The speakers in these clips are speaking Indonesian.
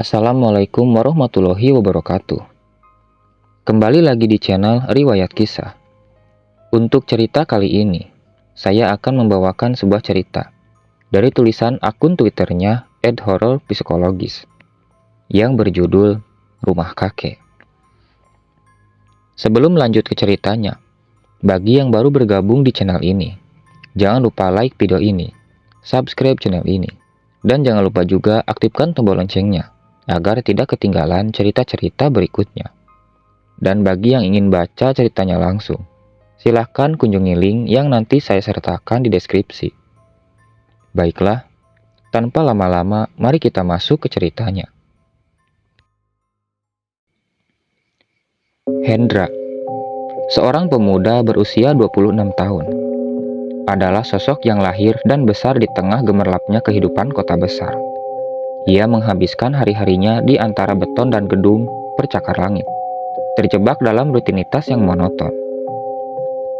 Assalamualaikum warahmatullahi wabarakatuh. Kembali lagi di channel Riwayat Kisah. Untuk cerita kali ini, saya akan membawakan sebuah cerita dari tulisan akun Twitternya @hororpsikologis yang berjudul Rumah Kakek. Sebelum lanjut ke ceritanya, bagi yang baru bergabung di channel ini, jangan lupa like video ini, subscribe channel ini, dan jangan lupa juga aktifkan tombol loncengnya agar tidak ketinggalan cerita-cerita berikutnya. Dan bagi yang ingin baca ceritanya langsung, silahkan kunjungi link yang nanti saya sertakan di deskripsi. Baiklah, tanpa lama-lama, mari kita masuk ke ceritanya. Hendra, seorang pemuda berusia 26 tahun, adalah sosok yang lahir dan besar di tengah gemerlapnya kehidupan kota besar. Ia menghabiskan hari-harinya di antara beton dan gedung bercakar langit, terjebak dalam rutinitas yang monoton.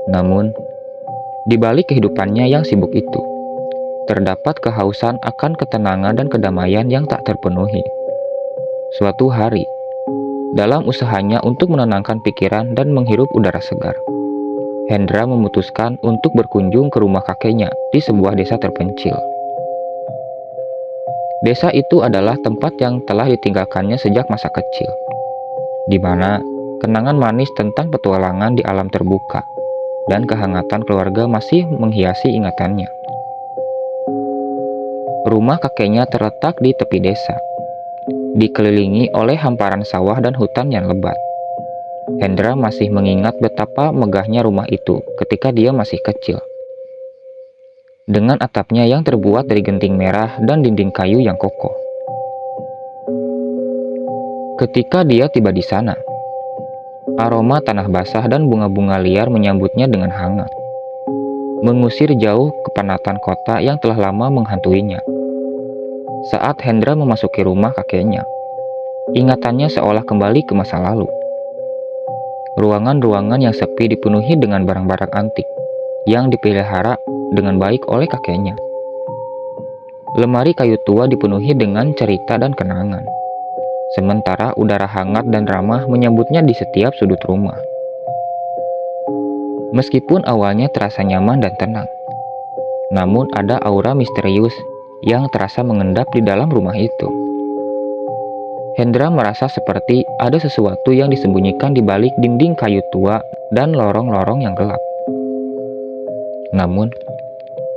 Namun, di balik kehidupannya yang sibuk itu, terdapat kehausan akan ketenangan dan kedamaian yang tak terpenuhi. Suatu hari, dalam usahanya untuk menenangkan pikiran dan menghirup udara segar, Hendra memutuskan untuk berkunjung ke rumah kakeknya di sebuah desa terpencil. Desa itu adalah tempat yang telah ditinggalkannya sejak masa kecil, di mana kenangan manis tentang petualangan di alam terbuka dan kehangatan keluarga masih menghiasi ingatannya. Rumah kakeknya terletak di tepi desa, dikelilingi oleh hamparan sawah dan hutan yang lebat. Hendra masih mengingat betapa megahnya rumah itu ketika dia masih kecil. Dengan atapnya yang terbuat dari genting merah dan dinding kayu yang kokoh. Ketika dia tiba di sana, aroma tanah basah dan bunga-bunga liar menyambutnya dengan hangat, mengusir jauh kepenatan kota yang telah lama menghantuinya. Saat Hendra memasuki rumah kakeknya, ingatannya seolah kembali ke masa lalu. Ruangan-ruangan yang sepi dipenuhi dengan barang-barang antik yang dipelihara dengan baik oleh kakeknya. Lemari kayu tua dipenuhi dengan cerita dan kenangan, sementara udara hangat dan ramah menyambutnya di setiap sudut rumah. Meskipun awalnya terasa nyaman dan tenang, namun ada aura misterius yang terasa mengendap di dalam rumah itu. Hendra merasa seperti ada sesuatu yang disembunyikan di balik dinding kayu tua dan lorong-lorong yang gelap. Namun,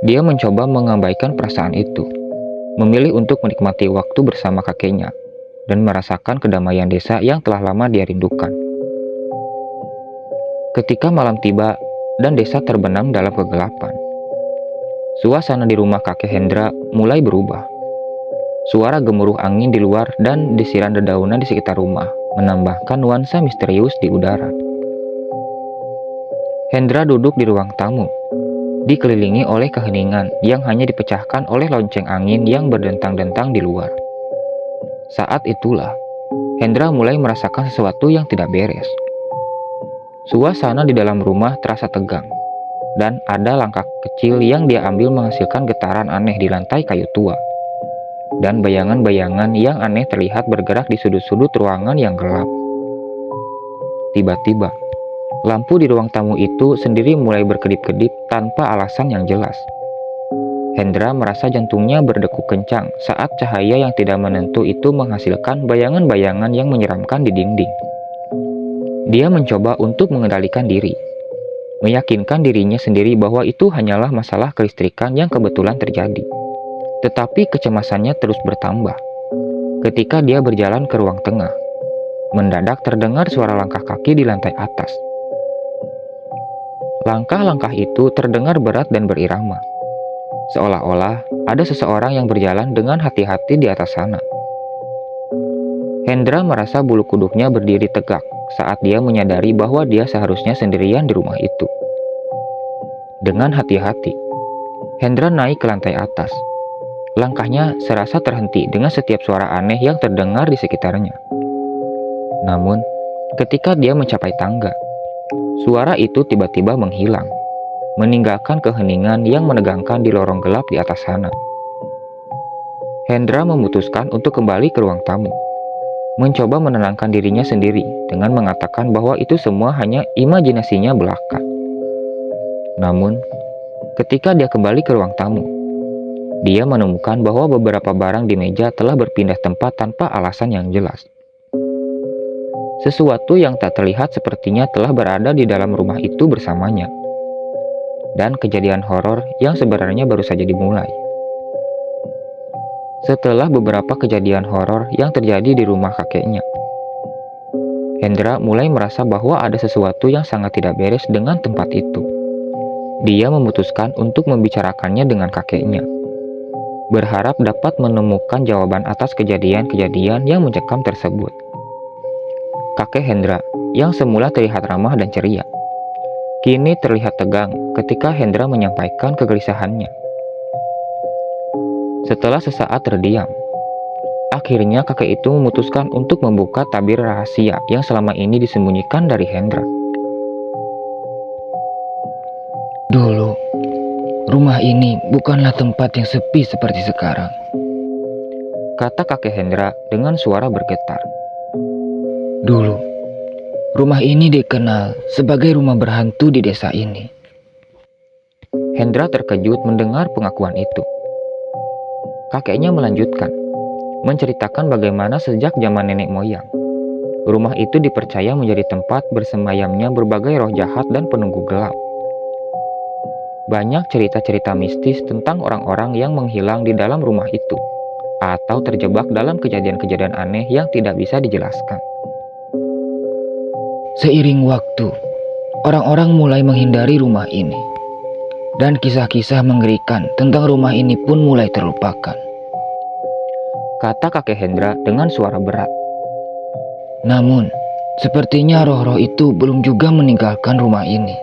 dia mencoba mengabaikan perasaan itu, memilih untuk menikmati waktu bersama kakeknya dan merasakan kedamaian desa yang telah lama dia rindukan. Ketika malam tiba dan desa terbenam dalam kegelapan, suasana di rumah kakek Hendra mulai berubah. Suara gemuruh angin di luar dan desiran dedaunan di sekitar rumah menambahkan nuansa misterius di udara. Hendra duduk di ruang tamu, dikelilingi oleh keheningan yang hanya dipecahkan oleh lonceng angin yang berdentang-dentang di luar. Saat itulah, Hendra mulai merasakan sesuatu yang tidak beres. Suasana di dalam rumah terasa tegang, dan ada langkah kecil yang dia ambil menghasilkan getaran aneh di lantai kayu tua. Dan bayangan-bayangan yang aneh terlihat bergerak di sudut-sudut ruangan yang gelap. Tiba-tiba, lampu di ruang tamu itu sendiri mulai berkedip-kedip tanpa alasan yang jelas. Hendra merasa jantungnya berdekuk kencang saat cahaya yang tidak menentu itu menghasilkan bayangan-bayangan yang menyeramkan di dinding. Dia mencoba untuk mengendalikan diri, meyakinkan dirinya sendiri bahwa itu hanyalah masalah kelistrikan yang kebetulan terjadi. Tetapi kecemasannya terus bertambah. Ketika dia berjalan ke ruang tengah, mendadak terdengar suara langkah kaki di lantai atas. Langkah-langkah itu terdengar berat dan berirama, seolah-olah ada seseorang yang berjalan dengan hati-hati di atas sana. Hendra merasa bulu kuduknya berdiri tegak saat dia menyadari bahwa dia seharusnya sendirian di rumah itu. Dengan hati-hati, Hendra naik ke lantai atas. Langkahnya serasa terhenti dengan setiap suara aneh yang terdengar di sekitarnya. Namun, ketika dia mencapai tangga, suara itu tiba-tiba menghilang, meninggalkan keheningan yang menegangkan di lorong gelap di atas sana. Hendra memutuskan untuk kembali ke ruang tamu, mencoba menenangkan dirinya sendiri dengan mengatakan bahwa itu semua hanya imajinasinya belaka. Namun, ketika dia kembali ke ruang tamu, dia menemukan bahwa beberapa barang di meja telah berpindah tempat tanpa alasan yang jelas. Sesuatu yang tak terlihat sepertinya telah berada di dalam rumah itu bersamanya. Dan kejadian horor yang sebenarnya baru saja dimulai. Setelah beberapa kejadian horor yang terjadi di rumah kakeknya, Hendra mulai merasa bahwa ada sesuatu yang sangat tidak beres dengan tempat itu. Dia memutuskan untuk membicarakannya dengan kakeknya, berharap dapat menemukan jawaban atas kejadian-kejadian yang mencekam tersebut. Kakek Hendra, yang semula terlihat ramah dan ceria, kini terlihat tegang ketika Hendra menyampaikan kegelisahannya. Setelah sesaat terdiam, akhirnya kakek itu memutuskan untuk membuka tabir rahasia yang selama ini disembunyikan dari Hendra. Dulu, rumah ini bukanlah tempat yang sepi seperti sekarang, kata kakek Hendra dengan suara bergetar. Dulu, rumah ini dikenal sebagai rumah berhantu di desa ini. Hendra terkejut mendengar pengakuan itu. Kakeknya melanjutkan, menceritakan bagaimana sejak zaman nenek moyang, rumah itu dipercaya menjadi tempat bersemayamnya berbagai roh jahat dan penunggu gelap. Banyak cerita-cerita mistis tentang orang-orang yang menghilang di dalam rumah itu, atau terjebak dalam kejadian-kejadian aneh yang tidak bisa dijelaskan. Seiring waktu, orang-orang mulai menghindari rumah ini, dan kisah-kisah mengerikan tentang rumah ini pun mulai terlupakan, kata kakek Hendra dengan suara berat. Namun, sepertinya roh-roh itu belum juga meninggalkan rumah ini.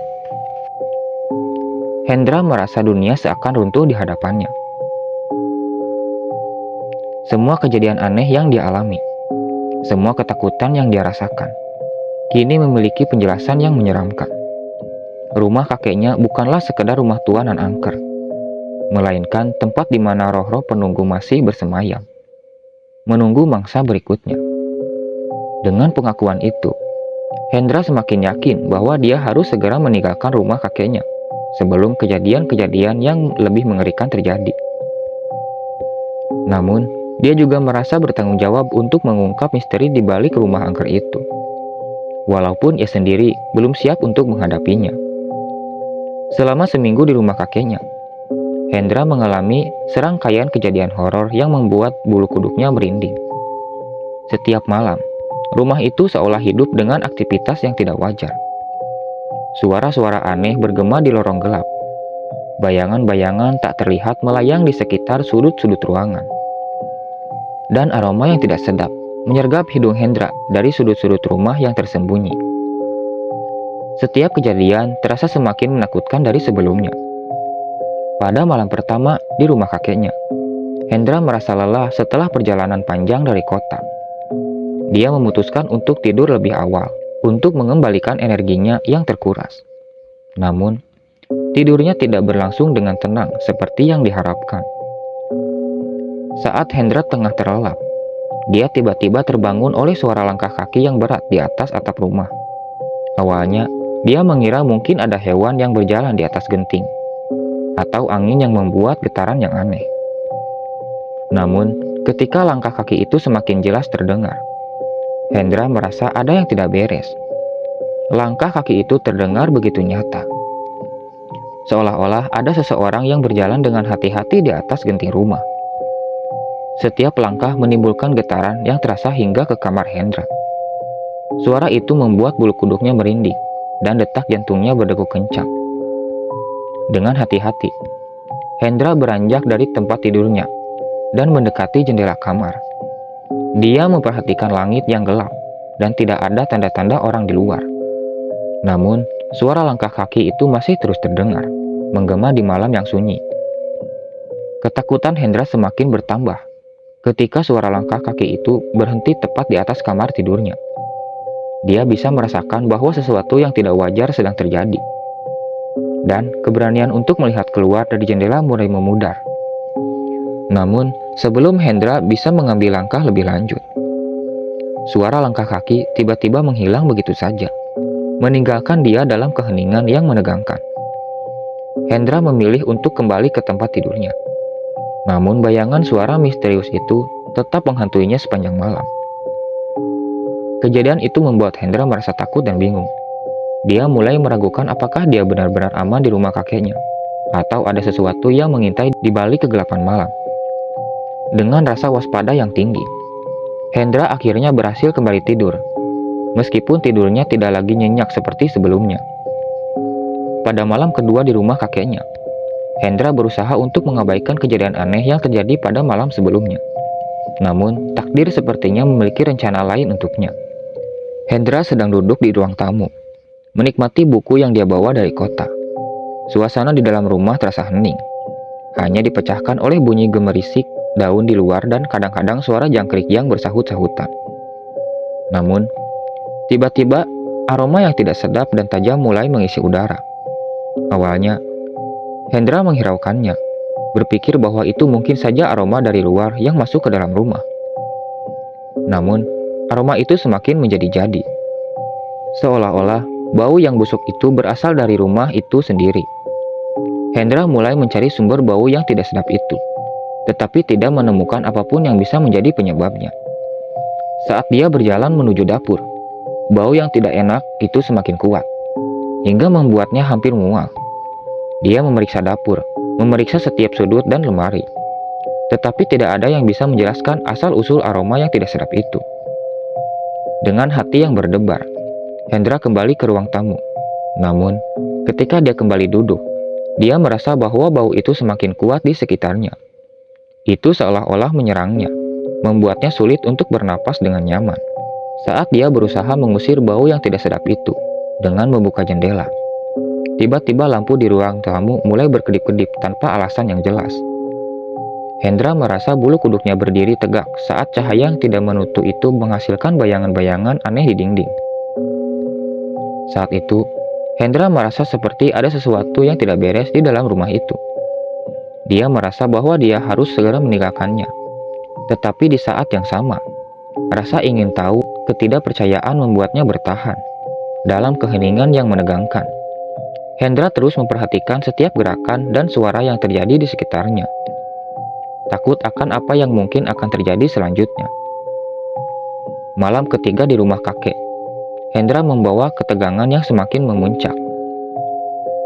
Hendra merasa dunia seakan runtuh di hadapannya. Semua kejadian aneh yang dia alami, semua ketakutan yang dia rasakan, kini memiliki penjelasan yang menyeramkan. Rumah kakeknya bukanlah sekedar rumah tua nan angker, melainkan tempat di mana roh-roh penunggu masih bersemayam, menunggu mangsa berikutnya. Dengan pengakuan itu, Hendra semakin yakin bahwa dia harus segera meninggalkan rumah kakeknya sebelum kejadian-kejadian yang lebih mengerikan terjadi. Namun, dia juga merasa bertanggung jawab untuk mengungkap misteri di balik rumah angker itu, walaupun ia sendiri belum siap untuk menghadapinya. Selama seminggu di rumah kakeknya, Hendra mengalami serangkaian kejadian horor yang membuat bulu kuduknya merinding. Setiap malam, rumah itu seolah hidup dengan aktivitas yang tidak wajar. Suara-suara aneh bergema di lorong gelap. Bayangan-bayangan tak terlihat melayang di sekitar sudut-sudut ruangan. Dan aroma yang tidak sedap menyergap hidung Hendra dari sudut-sudut rumah yang tersembunyi. Setiap kejadian terasa semakin menakutkan dari sebelumnya. Pada malam pertama di rumah kakeknya, Hendra merasa lelah setelah perjalanan panjang dari kota. Dia memutuskan untuk tidur lebih awal untuk mengembalikan energinya yang terkuras. Namun, tidurnya tidak berlangsung dengan tenang seperti yang diharapkan. Saat Hendra tengah terlelap, dia tiba-tiba terbangun oleh suara langkah kaki yang berat di atas atap rumah. Awalnya, dia mengira mungkin ada hewan yang berjalan di atas genting, atau angin yang membuat getaran yang aneh. Namun, ketika langkah kaki itu semakin jelas terdengar, Hendra merasa ada yang tidak beres. Langkah kaki itu terdengar begitu nyata, seolah-olah ada seseorang yang berjalan dengan hati-hati di atas genting rumah. Setiap langkah menimbulkan getaran yang terasa hingga ke kamar Hendra. Suara itu membuat bulu kuduknya merinding dan detak jantungnya berdegup kencang. Dengan hati-hati, Hendra beranjak dari tempat tidurnya dan mendekati jendela kamar. Dia memperhatikan langit yang gelap dan tidak ada tanda-tanda orang di luar. Namun, suara langkah kaki itu masih terus terdengar, menggema di malam yang sunyi. Ketakutan Hendra semakin bertambah ketika suara langkah kaki itu berhenti tepat di atas kamar tidurnya. Dia bisa merasakan bahwa sesuatu yang tidak wajar sedang terjadi. Dan keberanian untuk melihat keluar dari jendela mulai memudar. Namun, sebelum Hendra bisa mengambil langkah lebih lanjut, Suara langkah kaki tiba-tiba menghilang begitu saja, meninggalkan dia dalam keheningan yang menegangkan. Hendra memilih untuk kembali ke tempat tidurnya. Namun bayangan suara misterius itu tetap menghantuinya sepanjang malam. Kejadian itu membuat Hendra merasa takut dan bingung. Dia mulai meragukan apakah dia benar-benar aman di rumah kakeknya, atau ada sesuatu yang mengintai di balik kegelapan malam. Dengan rasa waspada yang tinggi, Hendra akhirnya berhasil kembali tidur, meskipun tidurnya tidak lagi nyenyak seperti sebelumnya. Pada malam kedua di rumah kakeknya, Hendra berusaha untuk mengabaikan kejadian aneh yang terjadi pada malam sebelumnya. Namun, takdir sepertinya memiliki rencana lain untuknya. Hendra sedang duduk di ruang tamu, menikmati buku yang dia bawa dari kota. Suasana di dalam rumah terasa hening, hanya dipecahkan oleh bunyi gemerisik daun di luar dan kadang-kadang suara jangkrik yang bersahut-sahutan. Namun, tiba-tiba aroma yang tidak sedap dan tajam mulai mengisi udara. Awalnya, Hendra menghiraukannya, berpikir bahwa itu mungkin saja aroma dari luar yang masuk ke dalam rumah. Namun, aroma itu semakin menjadi-jadi. Seolah-olah bau yang busuk itu berasal dari rumah itu sendiri. Hendra mulai mencari sumber bau yang tidak sedap itu, tetapi tidak menemukan apapun yang bisa menjadi penyebabnya. Saat dia berjalan menuju dapur, bau yang tidak enak itu semakin kuat, hingga membuatnya hampir mual. Dia memeriksa dapur, memeriksa setiap sudut dan lemari, tetapi tidak ada yang bisa menjelaskan asal-usul aroma yang tidak sedap itu. Dengan hati yang berdebar, Hendra kembali ke ruang tamu. Namun, ketika dia kembali duduk, dia merasa bahwa bau itu semakin kuat di sekitarnya. Itu seolah-olah menyerangnya, membuatnya sulit untuk bernapas dengan nyaman. Saat dia berusaha mengusir bau yang tidak sedap itu dengan membuka jendela, tiba-tiba lampu di ruang tamu mulai berkedip-kedip tanpa alasan yang jelas. Hendra merasa bulu kuduknya berdiri tegak saat cahaya yang tidak menutup itu menghasilkan bayangan-bayangan aneh di dinding. Saat itu, Hendra merasa seperti ada sesuatu yang tidak beres di dalam rumah itu. Dia merasa bahwa dia harus segera meninggalkannya. Tetapi di saat yang sama, rasa ingin tahu, ketidakpercayaan membuatnya bertahan dalam keheningan yang menegangkan. Hendra terus memperhatikan setiap gerakan dan suara yang terjadi di sekitarnya, takut akan apa yang mungkin akan terjadi selanjutnya. Malam ketiga di rumah kakek, Hendra membawa ketegangan yang semakin memuncak.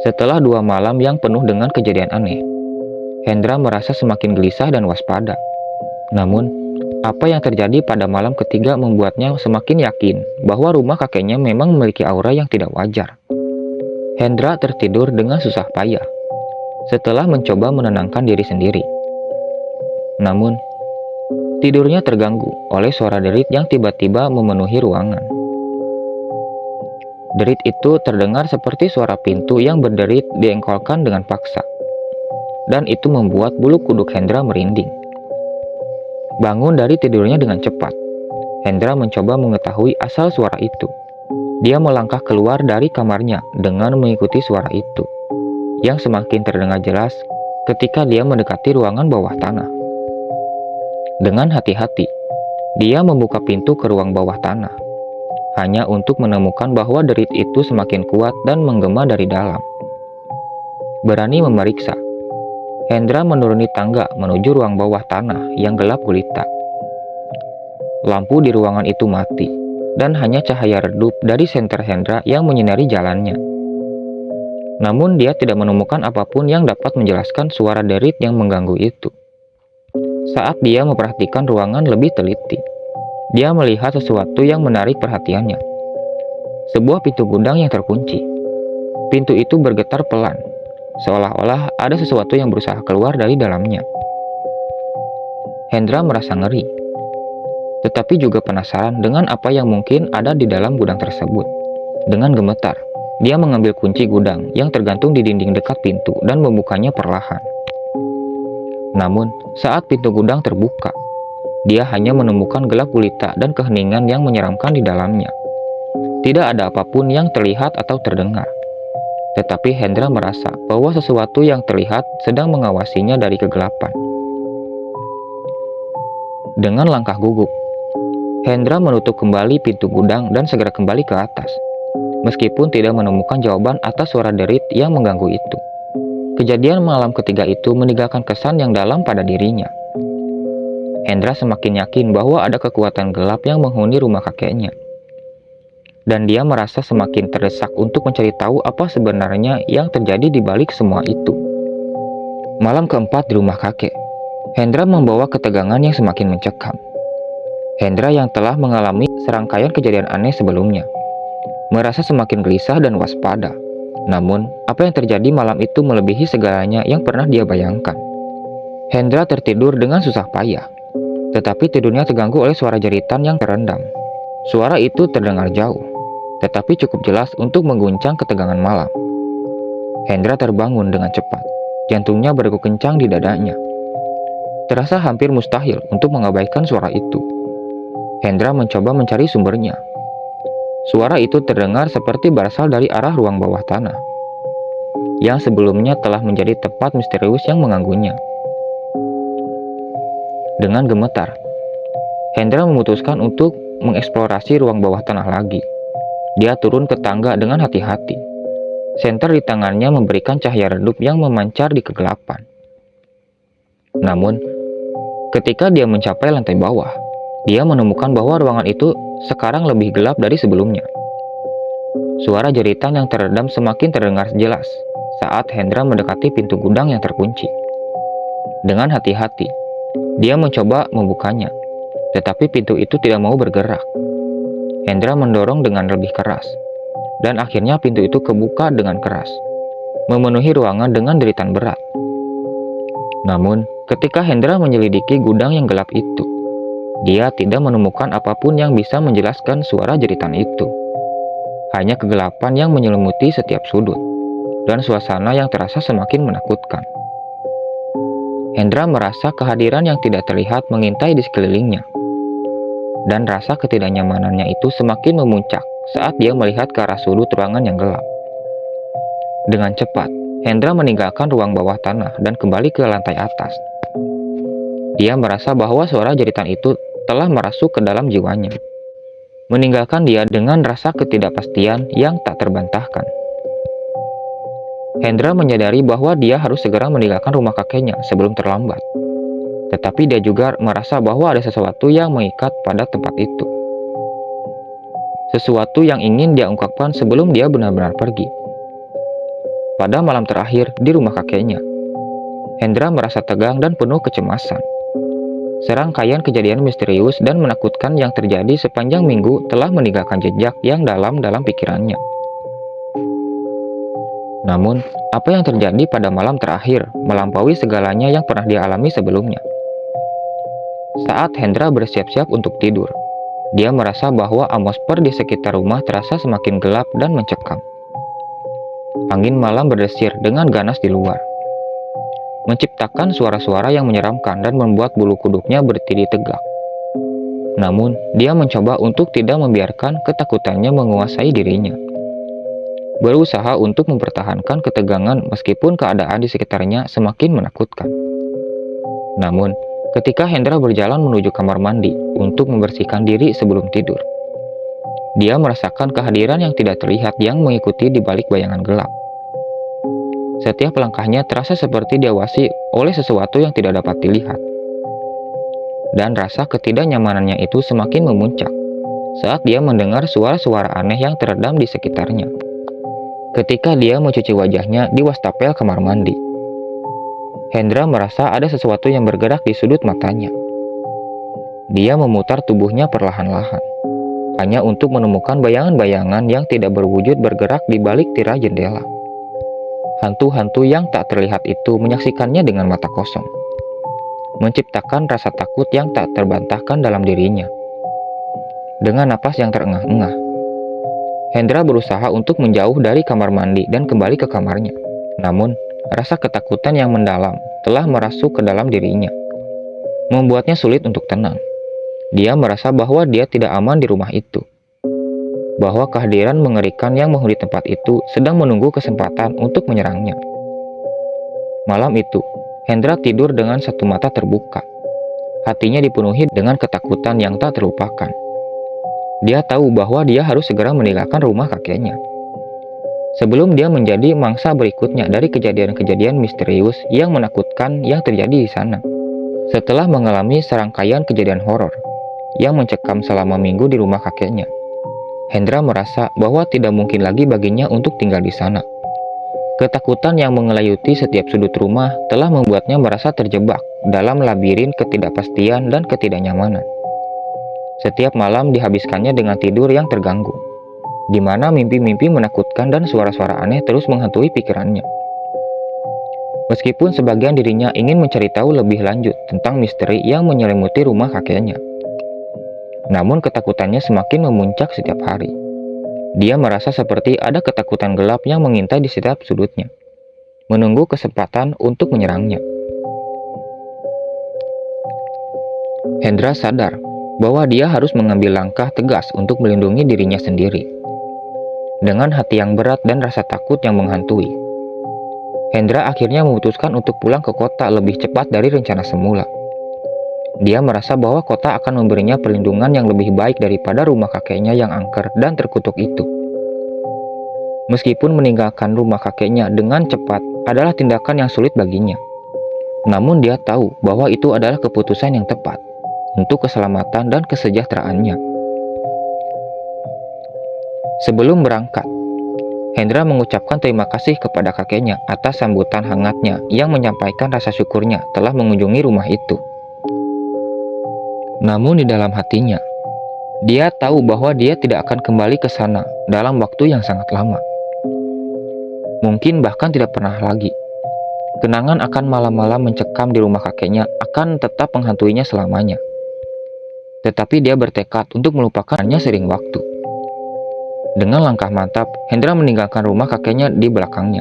Setelah 2 malam yang penuh dengan kejadian aneh, Hendra merasa semakin gelisah dan waspada. Namun, apa yang terjadi pada malam ketiga membuatnya semakin yakin bahwa rumah kakeknya memang memiliki aura yang tidak wajar. Hendra tertidur dengan susah payah setelah mencoba menenangkan diri sendiri. Namun, tidurnya terganggu oleh suara derit yang tiba-tiba memenuhi ruangan. Derit itu terdengar seperti suara pintu yang berderit diengkolkan dengan paksa, dan itu membuat bulu kuduk Hendra merinding. Bangun dari tidurnya dengan cepat, Hendra mencoba mengetahui asal suara itu. Dia melangkah keluar dari kamarnya dengan mengikuti suara itu, yang semakin terdengar jelas ketika dia mendekati ruangan bawah tanah. Dengan hati-hati, dia membuka pintu ke ruang bawah tanah, hanya untuk menemukan bahwa derit itu semakin kuat dan menggema dari dalam. Berani memeriksa, Hendra menuruni tangga menuju ruang bawah tanah yang gelap gulita. Lampu di ruangan itu mati, dan hanya cahaya redup dari senter Hendra yang menyinari jalannya. Namun dia tidak menemukan apapun yang dapat menjelaskan suara derit yang mengganggu itu. Saat dia memperhatikan ruangan lebih teliti, dia melihat sesuatu yang menarik perhatiannya. Sebuah pintu gudang yang terkunci. Pintu itu bergetar pelan, seolah-olah ada sesuatu yang berusaha keluar dari dalamnya. Hendra merasa ngeri, tetapi juga penasaran dengan apa yang mungkin ada di dalam gudang tersebut. Dengan gemetar, dia mengambil kunci gudang yang tergantung di dinding dekat pintu dan membukanya perlahan. Namun, saat pintu gudang terbuka, dia hanya menemukan gelap gulita dan keheningan yang menyeramkan di dalamnya. Tidak ada apapun yang terlihat atau terdengar. Tetapi Hendra merasa bahwa sesuatu yang terlihat sedang mengawasinya dari kegelapan. Dengan langkah gugup, Hendra menutup kembali pintu gudang dan segera kembali ke atas, meskipun tidak menemukan jawaban atas suara derit yang mengganggu itu. Kejadian malam ketiga itu meninggalkan kesan yang dalam pada dirinya. Hendra semakin yakin bahwa ada kekuatan gelap yang menghuni rumah kakeknya. Dan dia merasa semakin terdesak untuk mencari tahu apa sebenarnya yang terjadi di balik semua itu. Malam keempat di rumah kakek, Hendra membawa ketegangan yang semakin mencekam. Hendra yang telah mengalami serangkaian kejadian aneh sebelumnya, merasa semakin gelisah dan waspada. Namun, apa yang terjadi malam itu melebihi segalanya yang pernah dia bayangkan. Hendra tertidur dengan susah payah, tetapi tidurnya terganggu oleh suara jeritan yang terendam. Suara itu terdengar jauh, tetapi cukup jelas untuk mengguncang ketegangan malam. Hendra terbangun dengan cepat, jantungnya berdegup kencang di dadanya. Terasa hampir mustahil untuk mengabaikan suara itu. Hendra mencoba mencari sumbernya. Suara itu terdengar seperti berasal dari arah ruang bawah tanah, yang sebelumnya telah menjadi tempat misterius yang mengganggunya. Dengan gemetar, Hendra memutuskan untuk mengeksplorasi ruang bawah tanah lagi. Dia turun ke tangga dengan hati-hati. Senter di tangannya memberikan cahaya redup yang memancar di kegelapan. Namun, ketika dia mencapai lantai bawah, dia menemukan bahwa ruangan itu sekarang lebih gelap dari sebelumnya. Suara jeritan yang teredam semakin terdengar jelas saat Hendra mendekati pintu gudang yang terkunci. Dengan hati-hati, dia mencoba membukanya, tetapi pintu itu tidak mau bergerak. Hendra mendorong dengan lebih keras, dan akhirnya pintu itu kebuka dengan keras, memenuhi ruangan dengan deritan berat. Namun, ketika Hendra menyelidiki gudang yang gelap itu, dia tidak menemukan apapun yang bisa menjelaskan suara jeritan itu. Hanya kegelapan yang menyelimuti setiap sudut, dan suasana yang terasa semakin menakutkan. Hendra merasa kehadiran yang tidak terlihat mengintai di sekelilingnya, dan rasa ketidaknyamanannya itu semakin memuncak saat dia melihat ke arah sudut ruangan yang gelap. Dengan cepat, Hendra meninggalkan ruang bawah tanah dan kembali ke lantai atas. Dia merasa bahwa suara jeritan itu telah merasuk ke dalam jiwanya, meninggalkan dia dengan rasa ketidakpastian yang tak terbantahkan. Hendra menyadari bahwa dia harus segera meninggalkan rumah kakeknya sebelum terlambat. Tetapi dia juga merasa bahwa ada sesuatu yang mengikat pada tempat itu. Sesuatu yang ingin dia ungkapkan sebelum dia benar-benar pergi. Pada malam terakhir di rumah kakeknya, Hendra merasa tegang dan penuh kecemasan. Serangkaian kejadian misterius dan menakutkan yang terjadi sepanjang minggu telah meninggalkan jejak yang dalam pikirannya. Namun, apa yang terjadi pada malam terakhir melampaui segalanya yang pernah dia alami sebelumnya. Saat Hendra bersiap-siap untuk tidur, dia merasa bahwa atmosfer di sekitar rumah terasa semakin gelap dan mencekam. Angin malam berdesir dengan ganas di luar, menciptakan suara-suara yang menyeramkan dan membuat bulu kuduknya berdiri tegak. Namun, dia mencoba untuk tidak membiarkan ketakutannya menguasai dirinya. Berusaha untuk mempertahankan ketegangan meskipun keadaan di sekitarnya semakin menakutkan. Namun, ketika Hendra berjalan menuju kamar mandi untuk membersihkan diri sebelum tidur, dia merasakan kehadiran yang tidak terlihat yang mengikuti di balik bayangan gelap. Setiap langkahnya terasa seperti diawasi oleh sesuatu yang tidak dapat dilihat. Dan rasa ketidaknyamanannya itu semakin memuncak saat dia mendengar suara-suara aneh yang teredam di sekitarnya. Ketika dia mencuci wajahnya di wastafel kamar mandi, Hendra merasa ada sesuatu yang bergerak di sudut matanya. Dia memutar tubuhnya perlahan-lahan, hanya untuk menemukan bayangan-bayangan yang tidak berwujud bergerak di balik tirai jendela. Hantu-hantu yang tak terlihat itu menyaksikannya dengan mata kosong, menciptakan rasa takut yang tak terbantahkan dalam dirinya. Dengan napas yang terengah-engah, Hendra berusaha untuk menjauh dari kamar mandi dan kembali ke kamarnya. Namun, rasa ketakutan yang mendalam telah merasuk ke dalam dirinya, membuatnya sulit untuk tenang. Dia merasa bahwa dia tidak aman di rumah itu, bahwa kehadiran mengerikan yang menghuni tempat itu sedang menunggu kesempatan untuk menyerangnya. Malam itu, Hendra tidur dengan satu mata terbuka. Hatinya dipenuhi dengan ketakutan yang tak terlupakan. Dia tahu bahwa dia harus segera meninggalkan rumah kakeknya sebelum dia menjadi mangsa berikutnya dari kejadian-kejadian misterius yang menakutkan yang terjadi di sana. Setelah mengalami serangkaian kejadian horor yang mencekam selama minggu di rumah kakeknya, Hendra merasa bahwa tidak mungkin lagi baginya untuk tinggal di sana. Ketakutan yang mengelayuti setiap sudut rumah telah membuatnya merasa terjebak dalam labirin ketidakpastian dan ketidaknyamanan. Setiap malam dihabiskannya dengan tidur yang terganggu, di mana mimpi-mimpi menakutkan dan suara-suara aneh terus menghantui pikirannya. Meskipun sebagian dirinya ingin mencari tahu lebih lanjut tentang misteri yang menyelimuti rumah kakeknya, namun ketakutannya semakin memuncak setiap hari. Dia merasa seperti ada ketakutan gelap yang mengintai di setiap sudutnya, menunggu kesempatan untuk menyerangnya. Hendra sadar bahwa dia harus mengambil langkah tegas untuk melindungi dirinya sendiri. Dengan hati yang berat dan rasa takut yang menghantui, Hendra akhirnya memutuskan untuk pulang ke kota lebih cepat dari rencana semula. Dia merasa bahwa kota akan memberinya perlindungan yang lebih baik daripada rumah kakeknya yang angker dan terkutuk itu. Meskipun meninggalkan rumah kakeknya dengan cepat adalah tindakan yang sulit baginya, namun dia tahu bahwa itu adalah keputusan yang tepat untuk keselamatan dan kesejahteraannya. Sebelum berangkat, Hendra mengucapkan terima kasih kepada kakeknya atas sambutan hangatnya yang menyampaikan rasa syukurnya telah mengunjungi rumah itu. Namun di dalam hatinya, dia tahu bahwa dia tidak akan kembali ke sana dalam waktu yang sangat lama. Mungkin bahkan tidak pernah lagi. Kenangan akan malam-malam mencekam di rumah kakeknya akan tetap menghantuinya selamanya. Tetapi dia bertekad untuk melupakannya seiring waktu. Dengan langkah mantap, Hendra meninggalkan rumah kakeknya di belakangnya,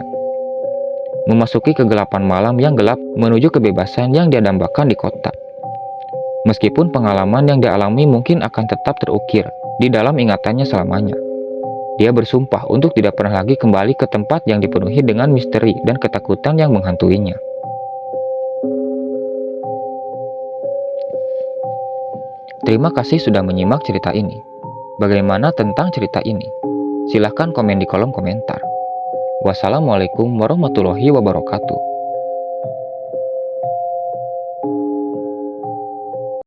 memasuki kegelapan malam yang gelap menuju kebebasan yang dia dambakan di kota. Meskipun pengalaman yang dialami mungkin akan tetap terukir di dalam ingatannya selamanya, dia bersumpah untuk tidak pernah lagi kembali ke tempat yang dipenuhi dengan misteri dan ketakutan yang menghantuinya. Terima kasih sudah menyimak cerita ini. Bagaimana tentang cerita ini? Silahkan komen di kolom komentar. Wassalamualaikum warahmatullahi wabarakatuh.